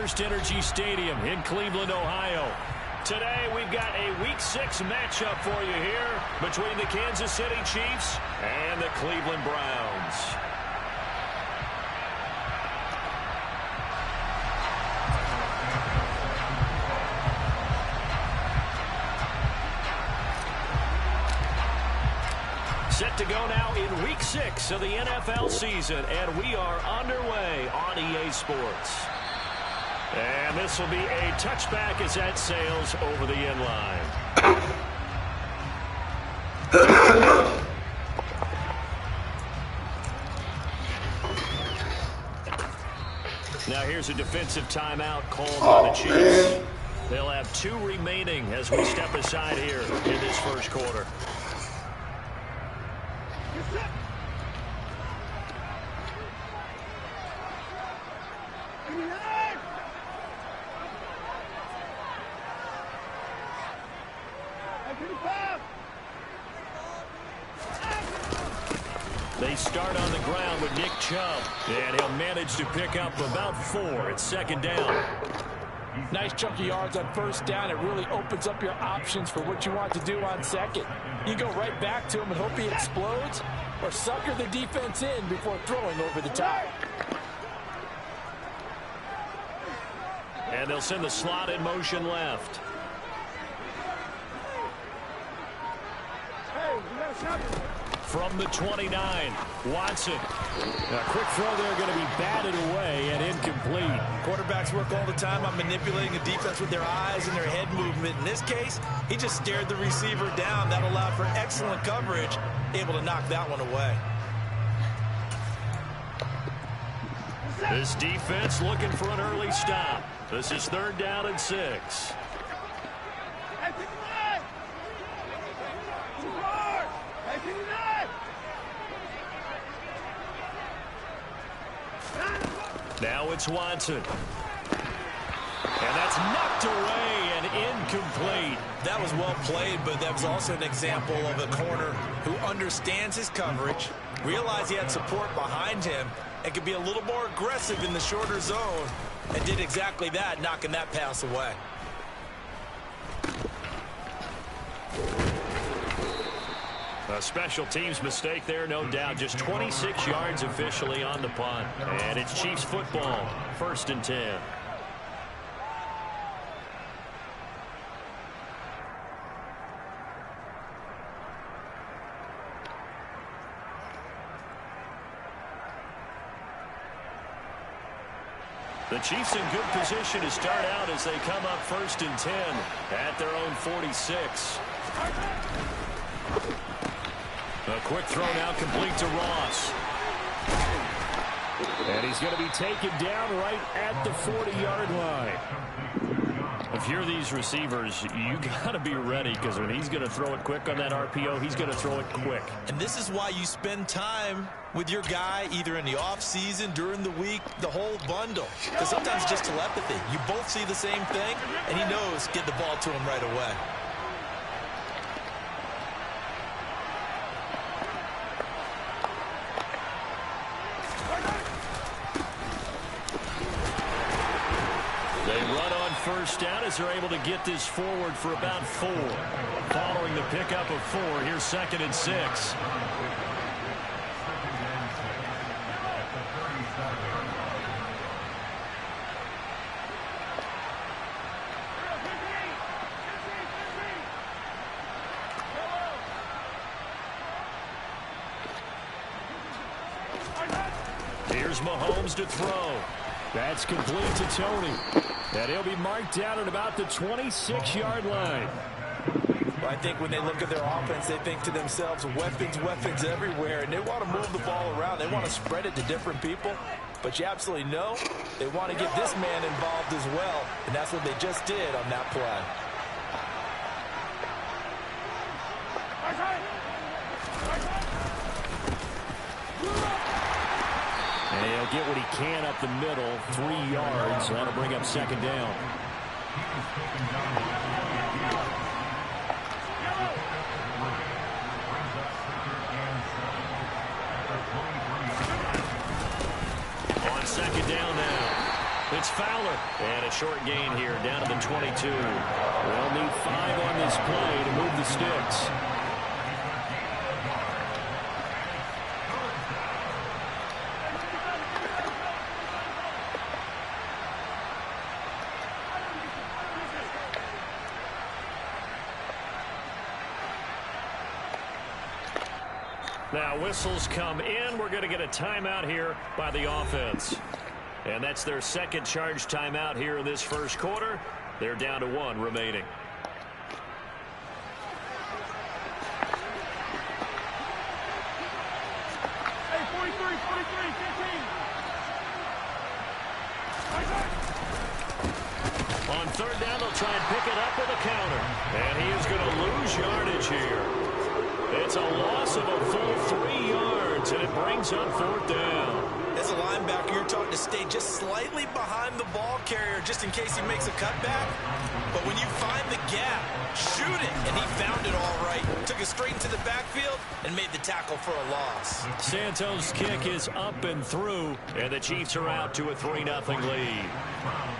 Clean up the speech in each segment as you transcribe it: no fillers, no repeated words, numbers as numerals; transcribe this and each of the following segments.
FirstEnergy Stadium in Cleveland, Ohio. Today we've got a Week 6 matchup for you here between the Kansas City Chiefs and the Cleveland Browns. Set to go now in Week 6 of the NFL season, and we are underway on EA Sports. And this will be a touchback as that sails over the end line. Now here's a defensive timeout called by the Chiefs. They'll have 2 remaining as we step aside here in this first quarter. They start on the ground with Nick Chubb, and he'll manage to pick up about 4. It's second down. Nice chunk of yards on first down. It really opens up your options for what you want to do on second. You go right back to him and hope he explodes, or sucker the defense in before throwing over the top. And they'll send the slot in motion left. From the 29, Watson. A quick throw there going to be batted away and incomplete. Quarterbacks work all the time on manipulating the defense with their eyes and their head movement. In this case, he just stared the receiver down. That allowed for excellent coverage, able to knock that one away. This defense looking for an early stop. This is 3rd down and 6. Now it's Watson. And that's knocked away and incomplete. That was well played, but that was also an example of a corner who understands his coverage, realized he had support behind him, and could be a little more aggressive in the shorter zone, and did exactly that, knocking that pass away. A special teams mistake there, no doubt. Just 26 yards officially on the punt. And it's Chiefs football, 1st and 10. The Chiefs in good position to start out as they come up 1st and 10 at their own 46. A quick throw now complete to Ross. And he's going to be taken down right at the 40-yard line. If you're these receivers, you got to be ready, because when he's going to throw it quick on that RPO, he's going to throw it quick. And this is why you spend time with your guy either in the offseason, during the week, the whole bundle. Because sometimes just telepathy. You both see the same thing, and he knows get the ball to him right away. First down as they're able to get this forward for about 4. Following the pickup of 4, here's 2nd and 6. Here's Mahomes to throw. That's complete to Tony. And he'll be marked down at about the 26-yard line. Well, I think when they look at their offense, they think to themselves, weapons everywhere, and they want to move the ball around. They want to spread it to different people. But you absolutely know they want to get this man involved as well, and that's what they just did on that play. And he'll get what he can up the middle, 3 yards. That'll bring up 2nd down. On 2nd down now. It's Fowler. And a short gain here down to the 22. They'll need 5 on this play to move the sticks. Now whistles come in. We're going to get a timeout here by the offense. And that's their second charge timeout here in this first quarter. They're down to 1 remaining. Hey, 43, 15. On third down, they'll try and pick it up with a counter. And he is going to lose yardage here. It's a loss of a full 3 yards, and it brings up fourth down. As a linebacker, you're taught to stay just slightly behind the ball carrier just in case he makes a cutback. But when you find the gap, shoot it. And he found it all right. Took it straight into the backfield and made the tackle for a loss. Santos' kick is up and through, and the Chiefs are out to a 3-0 lead.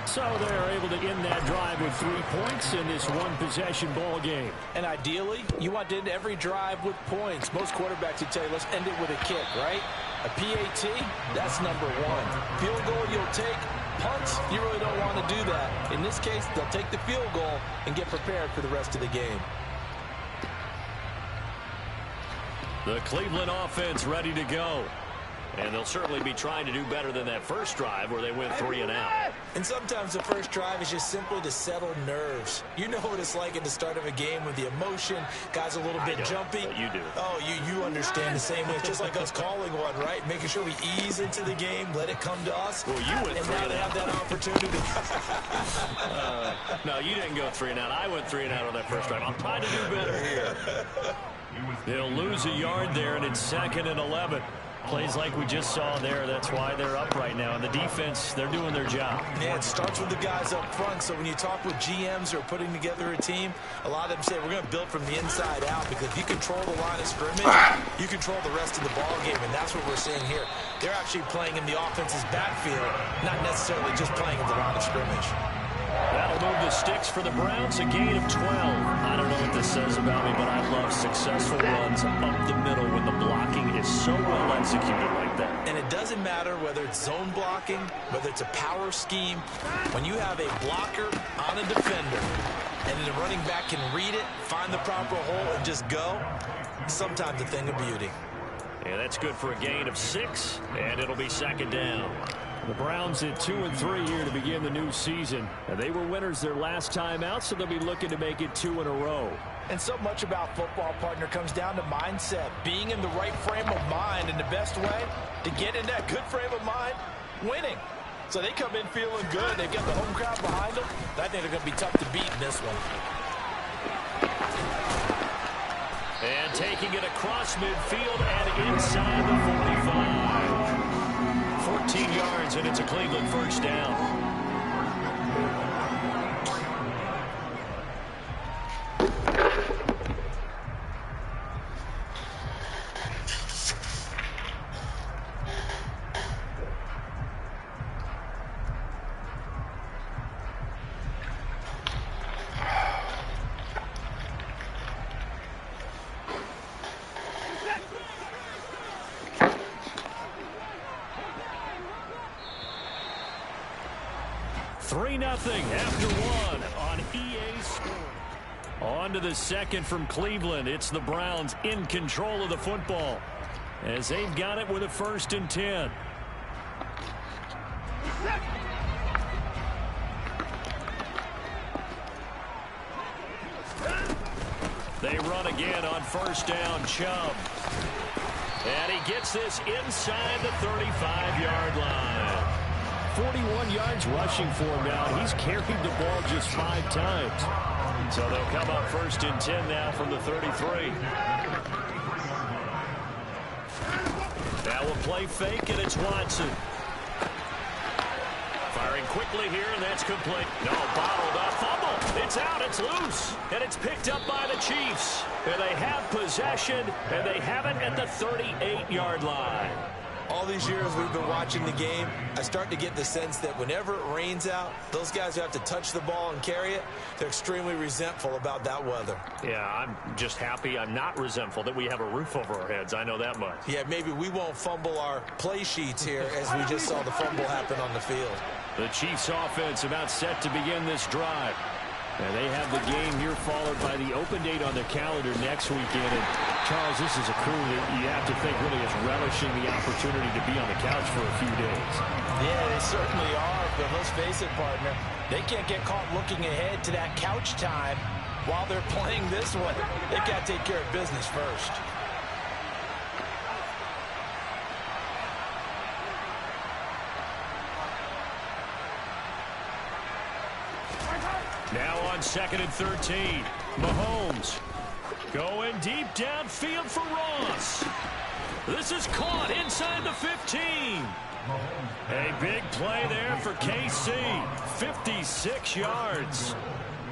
So they're able to end that drive with 3 points in this one-possession ball game. And ideally, you want to end every drive with points. Most quarterbacks would tell you, let's end it with a kick, right? A PAT, that's number 1. Field goal you'll take. Punts, you really don't want to do that. In this case, they'll take the field goal and get prepared for the rest of the game. The Cleveland offense ready to go. And they'll certainly be trying to do better than that first drive where they went 3 and out. And sometimes the first drive is just simply to settle nerves. You know what it's like at the start of a game with the emotion. Guys a little bit jumpy. But you do. Oh, you understand the same way. It's just like us calling one, right? Making sure we ease into the game, let it come to us. Well, you went 3 and now they have that opportunity. No, you didn't go 3 and out. I went 3 and out on that first drive. I'm trying to do better here. They'll lose a yard there, and it's 2nd and 11. Plays like we just saw there. That's why they're up right now. And the defense, they're doing their job. Yeah, it starts with the guys up front. So when you talk with GMs who are putting together a team, a lot of them say we're going to build from the inside out, because if you control the line of scrimmage, you control the rest of the ball game. And that's what we're seeing here. They're actually playing in the offense's backfield, not necessarily just playing in the line of scrimmage. That'll move the sticks for the Browns, a gain of 12. I don't know what this says about me, but I love successful runs up the middle when the blocking is so well executed like that. And it doesn't matter whether it's zone blocking, whether it's a power scheme. When you have a blocker on a defender and then the running back can read it, find the proper hole, and just go, sometimes a thing of beauty. And that's good for a gain of 6, and it'll be 2nd down. The Browns at 2 and 3 here to begin the new season. And they were winners their last time out, so they'll be looking to make it 2 in a row. And so much about football, partner, comes down to mindset. Being in the right frame of mind, and the best way to get in that good frame of mind, winning. So they come in feeling good. They've got the home crowd behind them. I think they're going to be tough to beat in this one. And taking it across midfield and inside the 45. 14 yards, and it's a Cleveland first down. Nothing after 1 on EA Sports. On to the second from Cleveland. It's the Browns in control of the football as they've got it with a 1st and 10. They run again on 1st down. Chubb. And he gets this inside the 35-yard line. 41 yards rushing for him now. He's carried the ball just 5 times. So they'll come up 1st and 10 now from the 33. Now we'll play fake, and it's Watson. Firing quickly here, and that's complete. No, bottled up. Fumble. It's out. It's loose. And it's picked up by the Chiefs. And they have possession, and they have it at the 38-yard line. All these years we've been watching the game, I start to get the sense that whenever it rains out, those guys who have to touch the ball and carry it, they're extremely resentful about that weather. Yeah, I'm just happy I'm not resentful that we have a roof over our heads. I know that much. Yeah, maybe we won't fumble our play sheets here as we just saw the fumble happen on the field. The Chiefs offense about set to begin this drive. And they have the game here followed by the open date on their calendar next weekend. And Charles, this is a crew that you have to think really is relishing the opportunity to be on the couch for a few days. Yeah, they certainly are, but let's face it, partner. They can't get caught looking ahead to that couch time while they're playing this one. They've got to take care of business first. Now on 2nd and 13, Mahomes going deep downfield for Ross. This is caught inside the 15. A big play there for KC, 56 yards.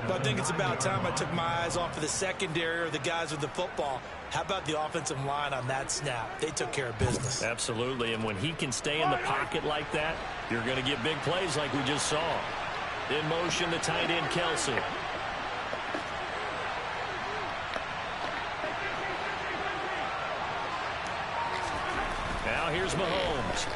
But I think it's about time I took my eyes off of the secondary or the guys with the football. How about the offensive line on that snap? They took care of business. Absolutely, and when he can stay in the pocket like that, you're going to get big plays like we just saw. In motion, the tight end, Kelsey. Now here's Mahomes.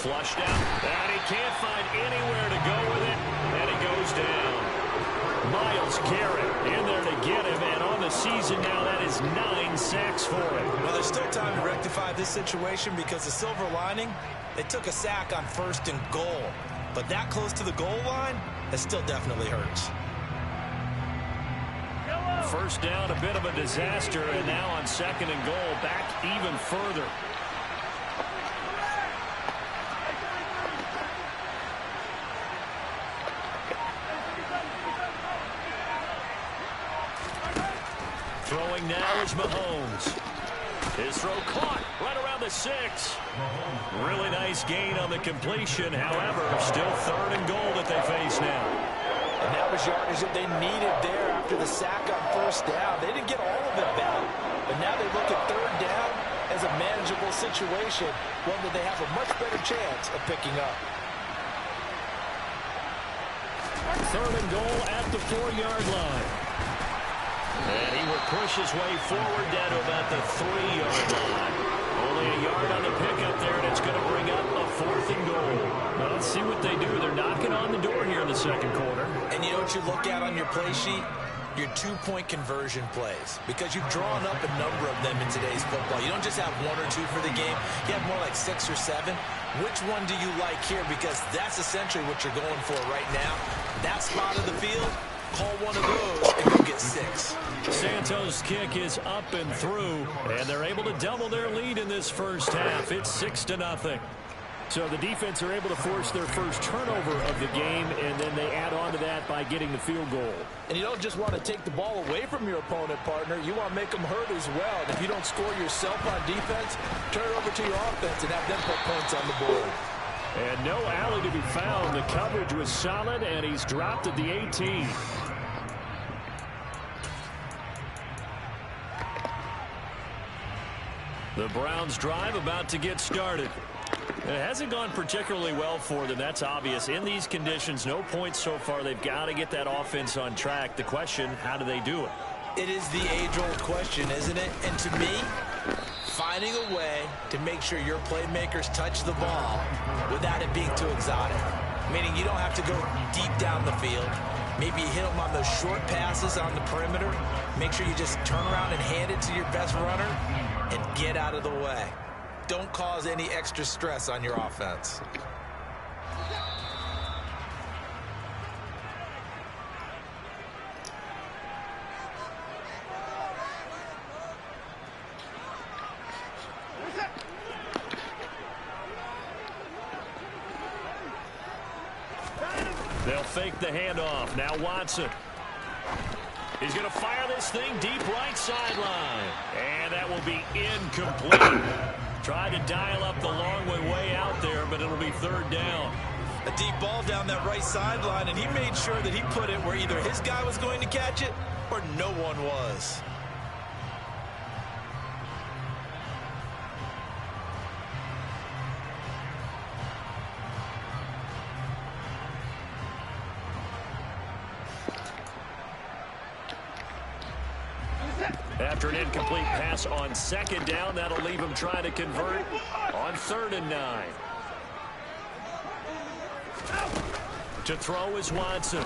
Flushed out, and he can't find anywhere to go with it, and he goes down. Myles Garrett in there to get him, and on the season now, that is 9 sacks for him. Well, there's still time to rectify this situation because the silver lining, they took a sack on 1st and goal. But that close to the goal line, that still definitely hurts. First down, a bit of a disaster, and now on 2nd and goal, back even further. Throwing now is Mahomes. His throw caught right around the 6. Really nice gain on the completion. However, still 3rd and goal that they face now. And that was yardage that they needed there after the sack on 1st down. They didn't get all of it back. But now they look at 3rd down as a manageable situation, one that they have a much better chance of picking up. 3rd and goal at the 4-yard line. And he will push his way forward down to about the 3-yard line. Only a yard on the pickup there, and it's going to bring up a 4th and goal. Well, let's see what they do. They're knocking on the door here in the 2nd quarter. And you know what you look at on your play sheet? Your 2-point conversion plays. Because you've drawn up a number of them in today's football. You don't just have 1 or 2 for the game. You have more like 6 or 7. Which one do you like here? Because that's essentially what you're going for right now. That spot of the field, call one of those and go get 6. Santos' kick is up and through, and they're able to double their lead in this first half. It's 6-0. So the defense are able to force their first turnover of the game, and then they add on to that by getting the field goal. And you don't just want to take the ball away from your opponent, partner. You want to make them hurt as well. And if you don't score yourself on defense, turn it over to your offense and have them put points on the board. And no alley to be found. The coverage was solid, and he's dropped at the 18. The Browns drive about to get started. It hasn't gone particularly well for them. That's obvious. In these conditions, no points so far. They've got to get that offense on track. The question, how do they do it? It is the age-old question, isn't it? And to me, finding a way to make sure your playmakers touch the ball without it being too exotic. Meaning you don't have to go deep down the field. Maybe you hit them on those short passes on the perimeter. Make sure you just turn around and hand it to your best runner and get out of the way. Don't cause any extra stress on your offense. They'll fake the handoff. Now Watson. He's going to fire this thing deep right sideline. And that will be incomplete. Tried to dial up the long way out there, but it'll be 3rd down. A deep ball down that right sideline, and he made sure that he put it where either his guy was going to catch it or no one was. After an incomplete pass on second down, that'll leave him trying to convert on 3rd and 9. To throw is Watson.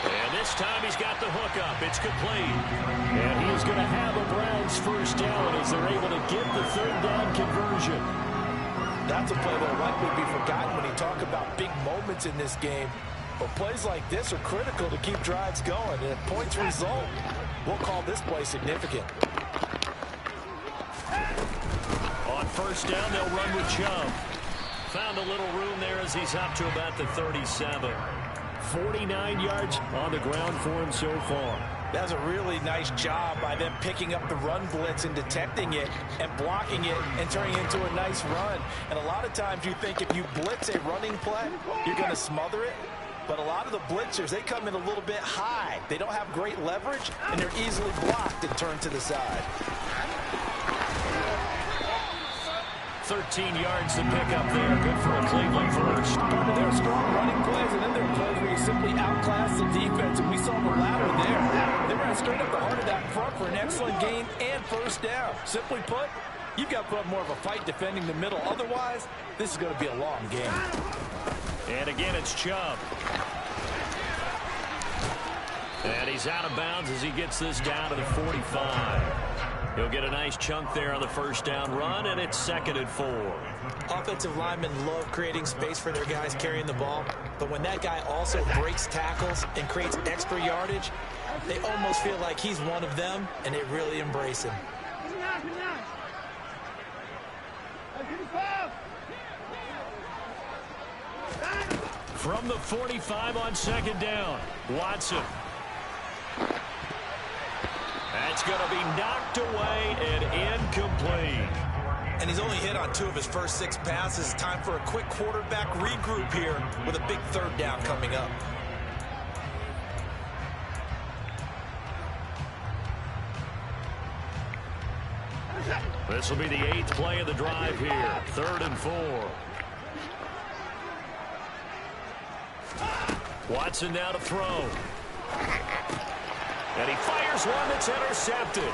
And this time he's got the hook up. It's complete. And he is going to have a Browns first down as they're able to get the 3rd down conversion. That's a play that will likely be forgotten when you talk about big moments in this game. But plays like this are critical to keep drives going. And if points result, we'll call this play significant. On 1st down, they'll run with Chubb. Found a little room there as he's up to about the 37. 49 yards on the ground for him so far. That's a really nice job by them picking up the run blitz and detecting it and blocking it and turning it into a nice run. And a lot of times you think if you blitz a running play, you're going to smother it. But a lot of the blitzers, they come in a little bit high. They don't have great leverage, and they're easily blocked and turned to the side. 13 yards to pick up there. Good for a Cleveland first. There are strong running plays, and then there are plays where you simply outclass the defense, and we saw the latter there. They ran straight up the heart of that front for an excellent gain and first down. Simply put, you've got to put up more of a fight defending the middle. Otherwise, this is going to be a long game. And again, it's Chubb. And he's out of bounds as he gets this down to the 45. He'll get a nice chunk there on the first down run, and it's 2nd and 4. Offensive linemen love creating space for their guys carrying the ball, but when that guy also breaks tackles and creates extra yardage, they almost feel like he's one of them, and they really embrace him. From the 45 on 2nd down, Watson. That's going to be knocked away and incomplete. And he's only hit on 2 of his first 6 passes. Time for a quick quarterback regroup here with a big 3rd down coming up. This will be the 8th play of the drive here. 3rd and 4. Watson now to throw. And he fires one that's intercepted.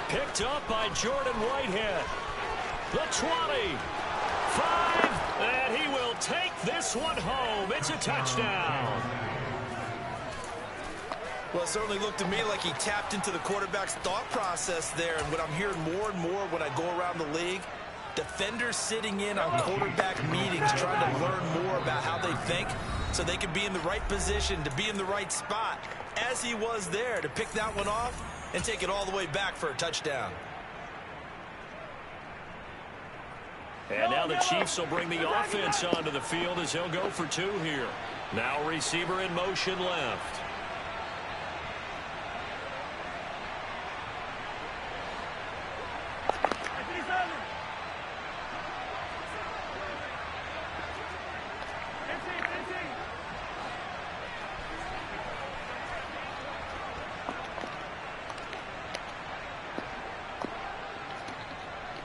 Picked up by Jordan Whitehead. The 20. 5. And he will take this one home. It's a touchdown. Well, it certainly looked to me like he tapped into the quarterback's thought process there. And what I'm hearing more and more when I go around the league, defenders sitting in on quarterback meetings trying to learn more about how they think so they can be in the right position, to be in the right spot, as he was there, to pick that one off and take it all the way back for a touchdown. And now the Chiefs will bring the offense onto the field as he'll go for 2 here. Now receiver in motion left.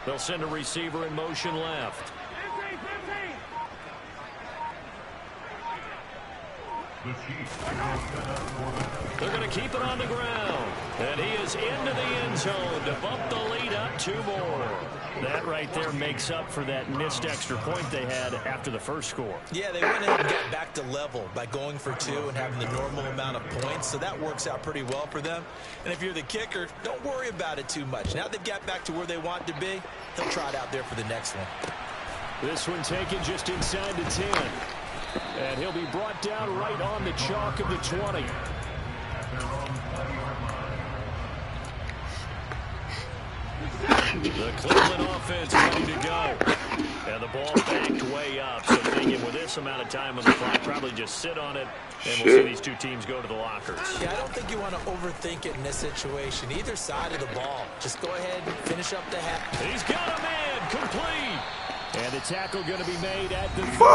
They'll send a receiver in motion left. They're going to keep it on the ground. And he is into the end zone to bump the lead up 2 more. That right there makes up for that missed extra point they had after the first score. Yeah, they went ahead and got back to level by going for 2 and having the normal amount of points, so that works out pretty well for them. And if you're the kicker, don't worry about it too much. Now they've got back to where they want to be, they'll try it out there for the next one. This one taken just inside the 10. And he'll be brought down right on the chalk of the 20. The Cleveland offense ready to go. And the ball backed way up. So thinking with this amount of time on the clock, probably just sit on it, and we'll see these 2 teams go to the lockers. Yeah, I don't think you want to overthink it in this situation. Either side of the ball. Just go ahead and finish up the half. He's got a man complete. And the tackle going to be made at the 3.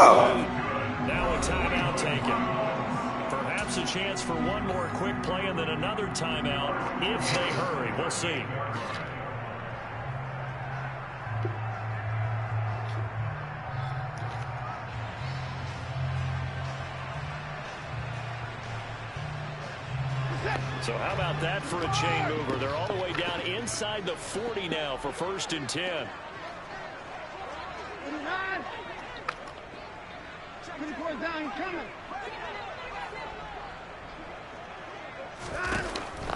Now a timeout taken. Perhaps a chance for one more quick play and then another timeout if they hurry. We'll see. So how about that for a chain mover? They're all the way down inside the 40 now for 1st and 10.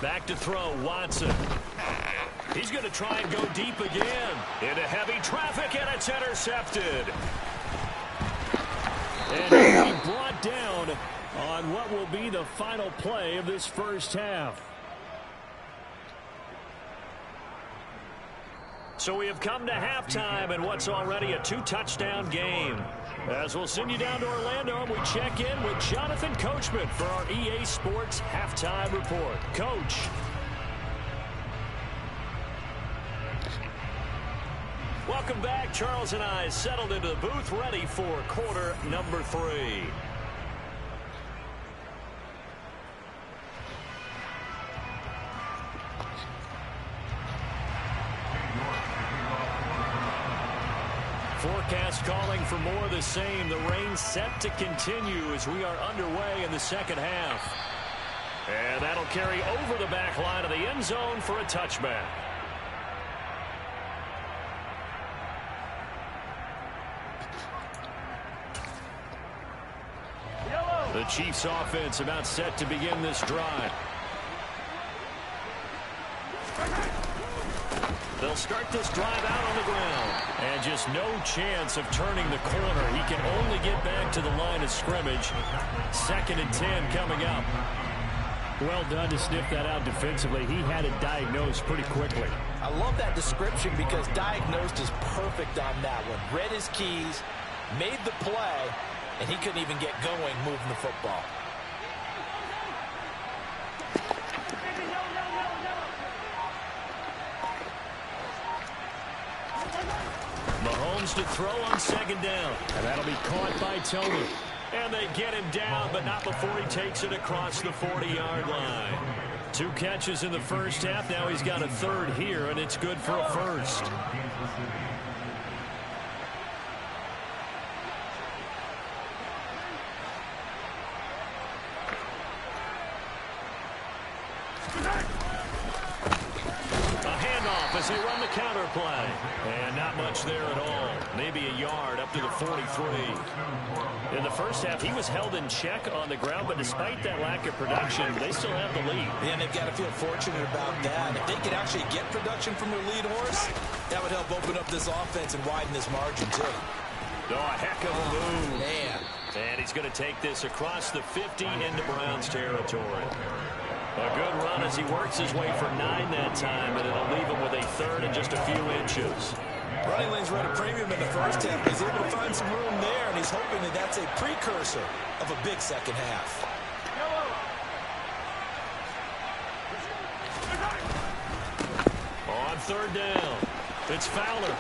Back to throw, Watson. He's going to try and go deep again. Into heavy traffic, and it's intercepted. And he'll be brought down on what will be the final play of this first half. So we have come to halftime in what's already a 2-touchdown game. As we'll send you down to Orlando, and we check in with Jonathan Coachman for our EA Sports Halftime Report. Coach. Welcome back. Charles and I settled into the booth, ready for quarter number 3. Forecast calling for more of the same. The rain set to continue as we are underway in the second half. And that'll carry over the back line of the end zone for a touchback. The Chiefs offense about set to begin this drive. They'll start this drive out on the ground. And just no chance of turning the corner. He can only get back to the line of scrimmage. 2nd and 10 coming up. Well done to sniff that out defensively. He had it diagnosed pretty quickly. I love that description because diagnosed is perfect on that one. Read his keys, made the play, and he couldn't even get going moving the football. Mahomes to throw on 2nd down. And that'll be caught by Tony. And they get him down, but not before he takes it across the 40-yard line. 2 catches in the first half. Now he's got a 3rd here, and it's good for a 1st. As they run the counter play. And not much there at all. Maybe a yard up to the 43. In the first half, he was held in check on the ground, but despite that lack of production, they still have the lead. And they've got to feel fortunate about that. If they could actually get production from their lead horse, that would help open up this offense and widen this margin, too. Oh, a heck of a move. Man. And he's going to take this across the 50 into Browns territory. A good run as he works his way for 9 that time, and it'll leave him with a 3rd and just a few inches. Running lanes were at a premium in the first half. He's able to find some room there, and he's hoping that that's a precursor of a big second half. On 3rd down, it's Fowler.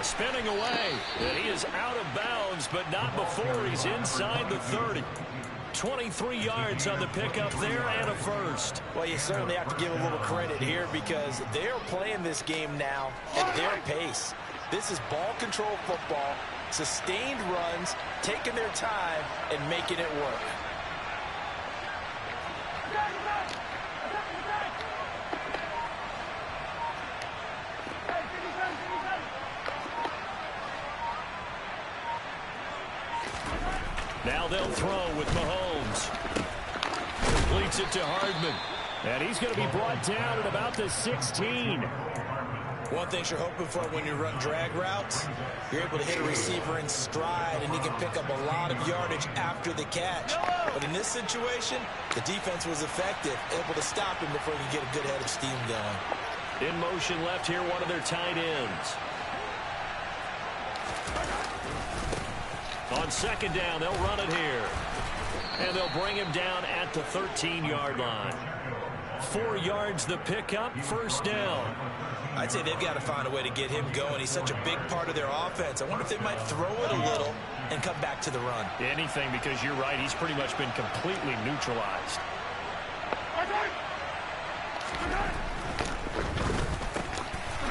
Spinning away, and he is out of bounds, but not before he's inside the 30. 23 yards on the pickup there and a 1st. Well, you certainly have to give a little credit here because they're playing this game now at their pace. This is ball control football, sustained runs, taking their time and making it work. Now they'll throw with Mahomes. Completes it to Hardman. And he's going to be brought down at about the 16. One thing you're hoping for when you run drag routes, you're able to hit a receiver in stride, and he can pick up a lot of yardage after the catch. But in this situation, the defense was effective, able to stop him before he could get a good head of steam going. In motion left here, one of their tight ends. On 2nd down, they'll run it here. And they'll bring him down at the 13-yard line. 4 yards the pickup, 1st down. I'd say they've got to find a way to get him going. He's such a big part of their offense. I wonder if they might throw it a little and come back to the run. Anything, because you're right, he's pretty much been completely neutralized.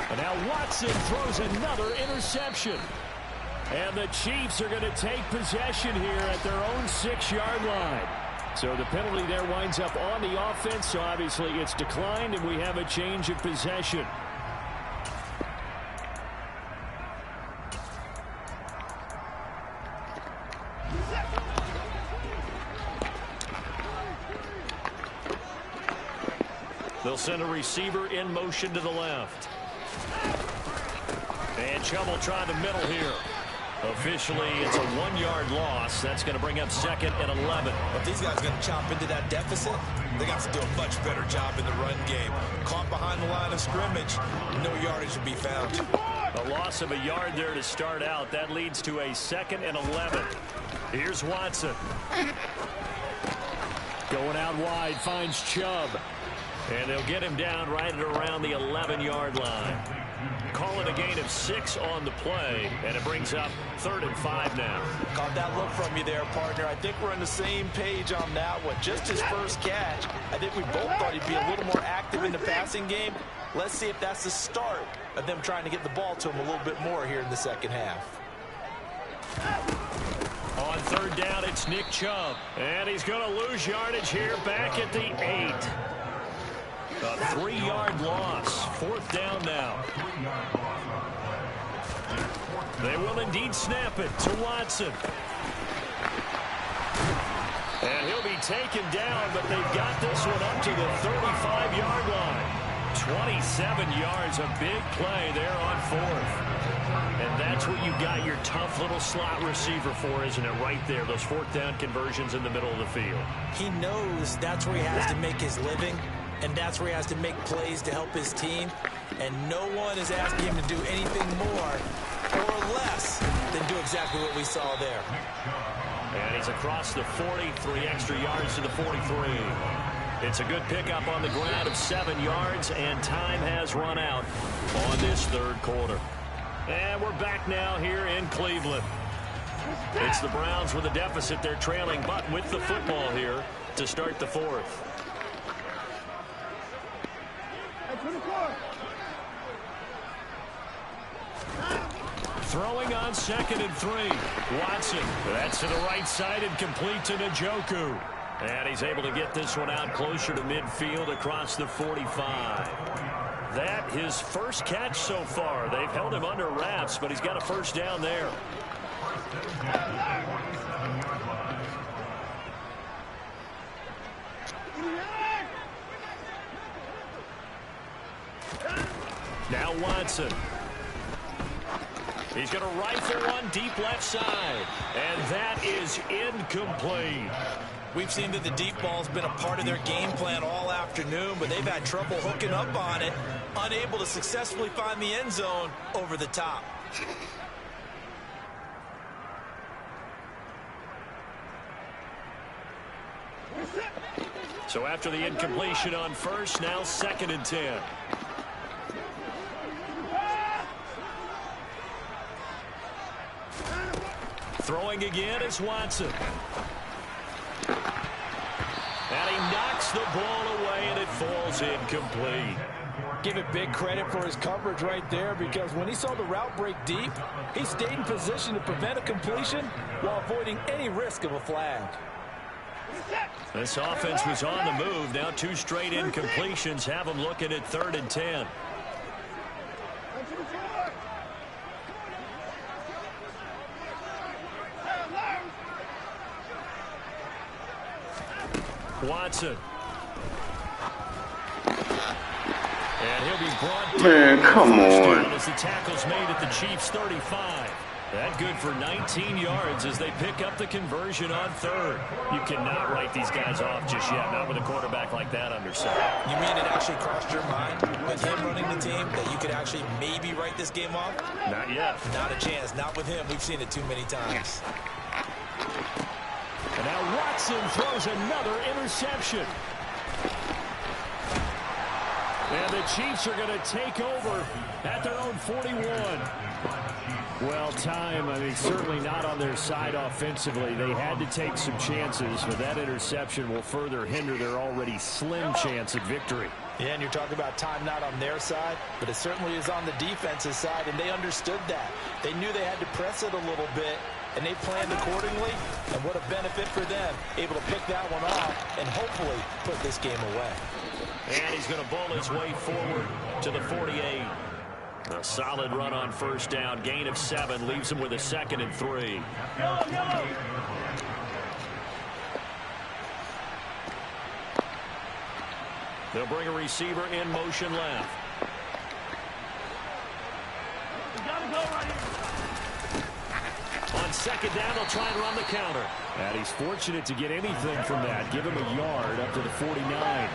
And now Watson throws another interception. And the Chiefs are going to take possession here at their own 6-yard line. So the penalty there winds up on the offense, so obviously it's declined, and we have a change of possession. They'll send a receiver in motion to the left. And Chubb will try the middle here. Officially, it's a 1-yard loss. That's going to bring up 2nd and 11. If these guys are going to chop into that deficit, they got to do a much better job in the run game. Caught behind the line of scrimmage, no yardage to be found. A loss of a yard there to start out. That leads to a 2nd and 11. Here's Watson. Going out wide, finds Chubb. And they'll get him down right at around the 11-yard line. Call it a gain of 6 on the play, and it brings up 3rd and 5 now. Caught that look from you there, partner. I think we're on the same page on that one. Just his first catch. I think we both thought he'd be a little more active in the passing game. Let's see if that's the start of them trying to get the ball to him a little bit more here in the second half. On 3rd down, it's Nick Chubb. And he's going to lose yardage here back at the 8. A 3-yard loss. 4th down now. They will indeed snap it to Watson. And he'll be taken down, but they've got this one up to the 35-yard line. 27 yards, a big play there on 4th. And that's what you got your tough little slot receiver for, isn't it? Right there, those 4th down conversions in the middle of the field. He knows that's where he has to make his living. And that's where he has to make plays to help his team. And no one is asking him to do anything more or less than do exactly what we saw there. And he's across the 40, 3 extra yards to the 43. It's a good pickup on the ground of 7 yards, and time has run out on this 3rd quarter. And we're back now here in Cleveland. It's the Browns with a deficit. They're trailing, but with the football here to start the 4th. Throwing on 2nd and 3. Watson. That's to the right side and complete to Njoku. And he's able to get this one out closer to midfield across the 45. That his first catch so far. They've held him under wraps, but he's got a 1st down there. Now Watson. He's going to rifle one deep left side. And that is incomplete. We've seen that the deep ball's been a part of their game plan all afternoon, but they've had trouble hooking up on it, unable to successfully find the end zone over the top. So after the incompletion on 1st, now 2nd and 10. Throwing again is Watson. And he knocks the ball away, and it falls incomplete. Give it big credit for his coverage right there, because when he saw the route break deep, he stayed in position to prevent a completion while avoiding any risk of a flag. This offense was on the move. Now 2 straight incompletions have them looking at 3rd and 10. Watson. And he'll be brought down. Man, come on. As the tackle's made at the Chiefs' 35. That good for 19 yards as they pick up the conversion on 3rd. You cannot write these guys off just yet, not with a quarterback like that under center. You mean it actually crossed your mind with him running the team that you could actually maybe write this game off? Not yet. Not a chance. Not with him. We've seen it too many times. And now Watson throws another interception. And the Chiefs are going to take over at their own 41. Well, time, certainly not on their side offensively. They had to take some chances, but that interception will further hinder their already slim chance at victory. Yeah, and you're talking about time not on their side, but it certainly is on the defensive side, and they understood that. They knew they had to press it a little bit and they planned accordingly, and what a benefit for them, able to pick that one off and hopefully put this game away. And he's going to bowl his way forward to the 48. A solid run on first down. Gain of 7 leaves him with a 2nd and 3. They'll bring a receiver in motion left. On 2nd down, they'll try and run the counter. And he's fortunate to get anything from that. Give him a yard up to the 49.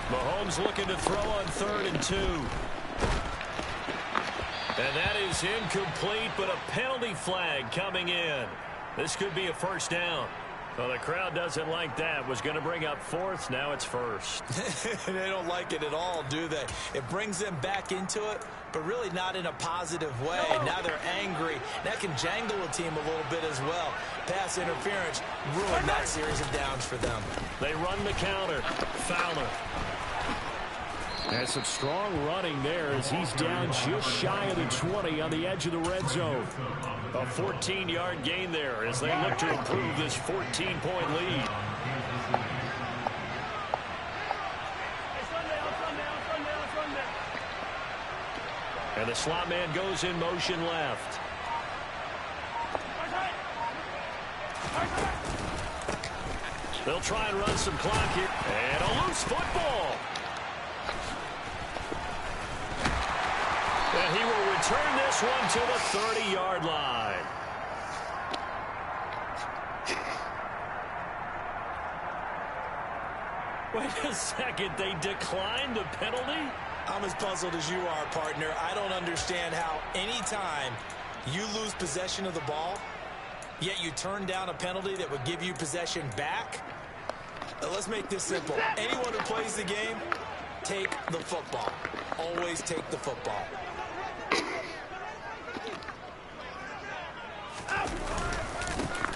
Mahomes looking to throw on 3rd and 2. And that is incomplete, but a penalty flag coming in. This could be a first down. Well, the crowd doesn't like that. Was going to bring up 4th. Now it's 1st. They don't like it at all, do they? It brings them back into it, but really not in a positive way. Now they're angry. That can jangle a team a little bit as well. Pass interference ruined that series of downs for them. They run the counter. Fowler. And some strong running there as he's down just shy of the 20 on the edge of the red zone. A 14-yard gain there as they look to improve this 14-point lead. And the slot man goes in motion left. They'll try and run some clock here. And a loose football. And he will return this one to the 30-yard line. Wait a second. They declined the penalty? I'm as puzzled as you are, partner. I don't understand how any time you lose possession of the ball, yet you turn down a penalty that would give you possession back. Let's make this simple. Anyone who plays the game, take the football. Always take the football.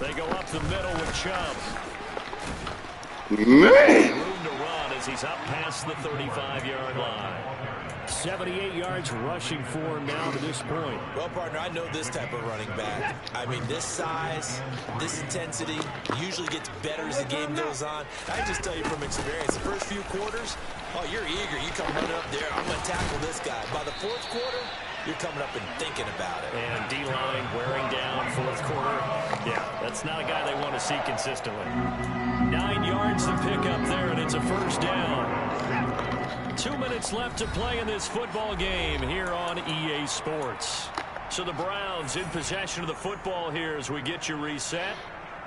They go up the middle with Chubb. Man. Room to run as he's up past the 35-yard line. 78 yards rushing for him now to this point. Well, partner, I know this type of running back. I mean, this size, this intensity usually gets better as the game goes on. I can just tell you from experience, the first few quarters, oh, you're eager. You come running up there. I'm going to tackle this guy. By the 4th quarter, you're coming up and thinking about it. And D-line wearing down 4th quarter. Yeah, that's not a guy they want to see consistently. 9 yards to pick up there, and it's a first down. 2 minutes left to play in this football game here on EA Sports. So the Browns in possession of the football here as we get you reset.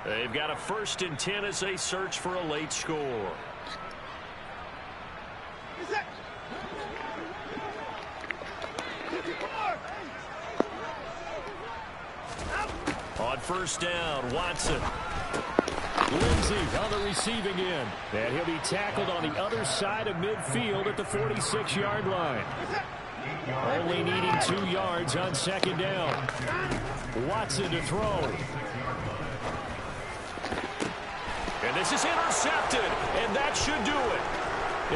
They've got a 1st and 10 as they search for a late score. On first down, Watson. Lindsey on the receiving end. And he'll be tackled on the other side of midfield at the 46-yard line. Only needing 2 yards on 2nd down. Watson to throw. And this is intercepted, and that should do it.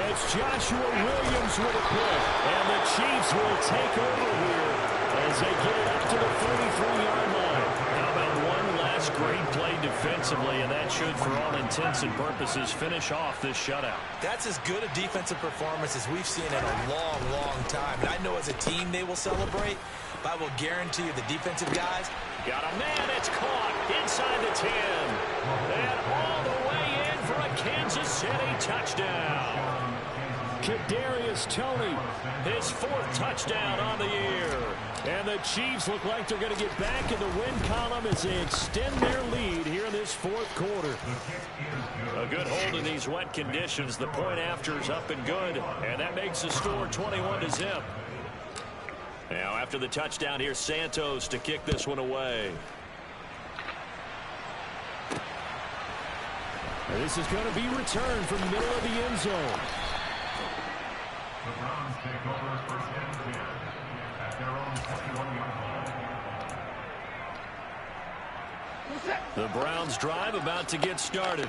It's Joshua Williams with a pick. And the Chiefs will take over here as they get it up to the 33-yard line. How about one last great play defensively, and that should, for all intents and purposes, finish off this shutout. That's as good a defensive performance as we've seen in a long, long time. And I know as a team they will celebrate, but I will guarantee you the defensive guys. Got a man, it's caught inside the 10. And all the way in for a Kansas City touchdown. Kadarius Toney, his 4th touchdown on the year. And the Chiefs look like they're going to get back in the win column as they extend their lead here in this 4th quarter. A good hold in these wet conditions. The point after is up and good, and that makes the score 21-0. Now after the touchdown, here's Santos to kick this one away. And this is going to be returned from the middle of the end zone. The Browns take over first and 10 at their own 21-yard line. The Browns drive about to get started.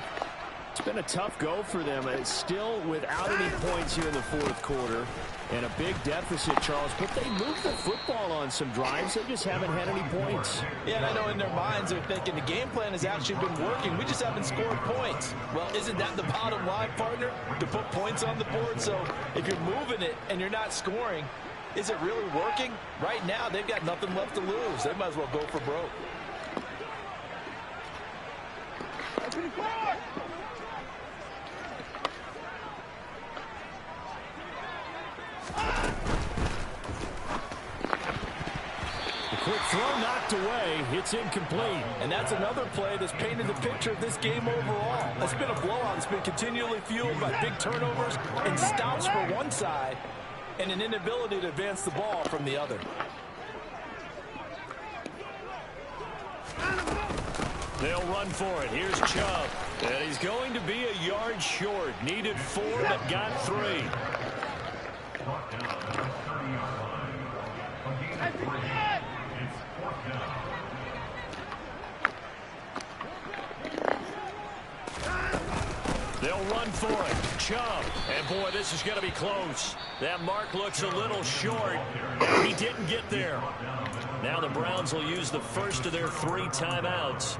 It's been a tough go for them. It's still without any points here in the fourth quarter and a big deficit, Charles. But they moved the football on some drives. They just haven't had any points. Yeah, and I know in their minds they're thinking the game plan has actually been working. We just haven't scored points. Well, isn't that the bottom line, partner? To put points on the board. So if you're moving it and you're not scoring, is it really working? Right now, they've got nothing left to lose. They might as well go for broke. Quick throw knocked away. It's incomplete. And that's another play that's painted the picture of this game overall. It's been a blowout. It's been continually fueled by big turnovers and stops for one side and an inability to advance the ball from the other. They'll run for it. Here's Chubb. And he's going to be a yard short. Needed 4, but got 3. Brought down at the 30-yard line. A gain of 3. It's 4th down. They'll run for it. Chubb. And, boy, this is going to be close. That mark looks a little short. And he didn't get there. Now the Browns will use the first of their 3 timeouts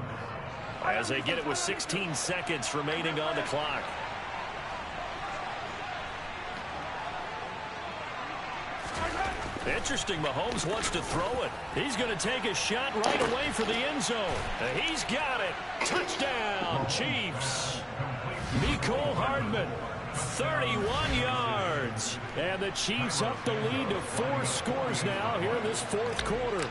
as they get it with 16 seconds remaining on the clock. Interesting, Mahomes wants to throw it. He's going to take a shot right away for the end zone. He's got it. Touchdown, Chiefs. Mecole Hardman, 31 yards. And the Chiefs up the lead to 4 scores now here in this fourth quarter.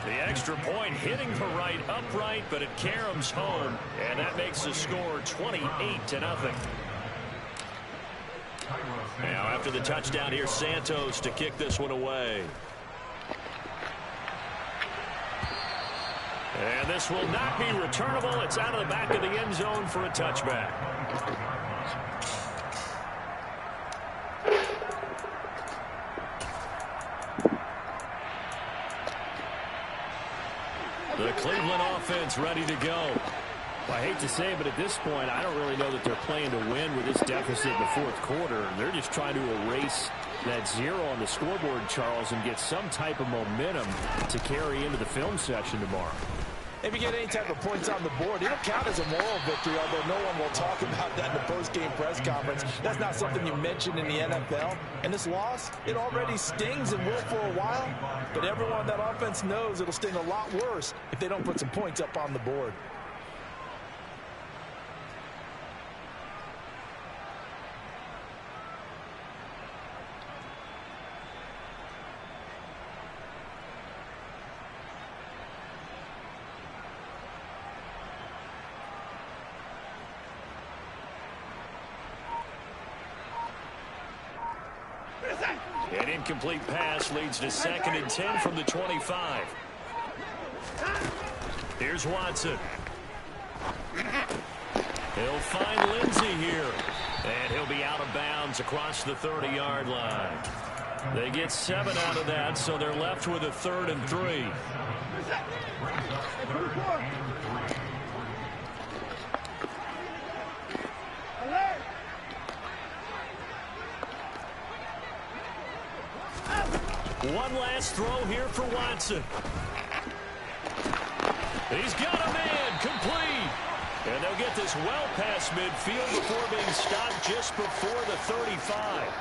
The extra point hitting the right upright, but it caroms home. And that makes the score 28-0. Now after the touchdown here, Santos to kick this one away. And this will not be returnable. It's out of the back of the end zone for a touchback. The Cleveland offense ready to go. Well, I hate to say it, but at this point, I don't really know that they're playing to win with this deficit in the fourth quarter. They're just trying to erase that 0 on the scoreboard, Charles, and get some type of momentum to carry into the film session tomorrow. If you get any type of points on the board, it'll count as a moral victory, although no one will talk about that in the post-game press conference. That's not something you mention in the NFL. And this loss, it already stings and will for a while. But everyone on that offense knows it'll sting a lot worse if they don't put some points up on the board. An incomplete pass leads to 2nd and 10 from the 25. Here's Watson. He'll find Lindsey here. And he'll be out of bounds across the 30-yard line. They get 7 out of that, so they're left with a 3rd and 3. One last throw here for Watson. He's got a man, complete. And they'll get this well past midfield before being stopped just before the 35.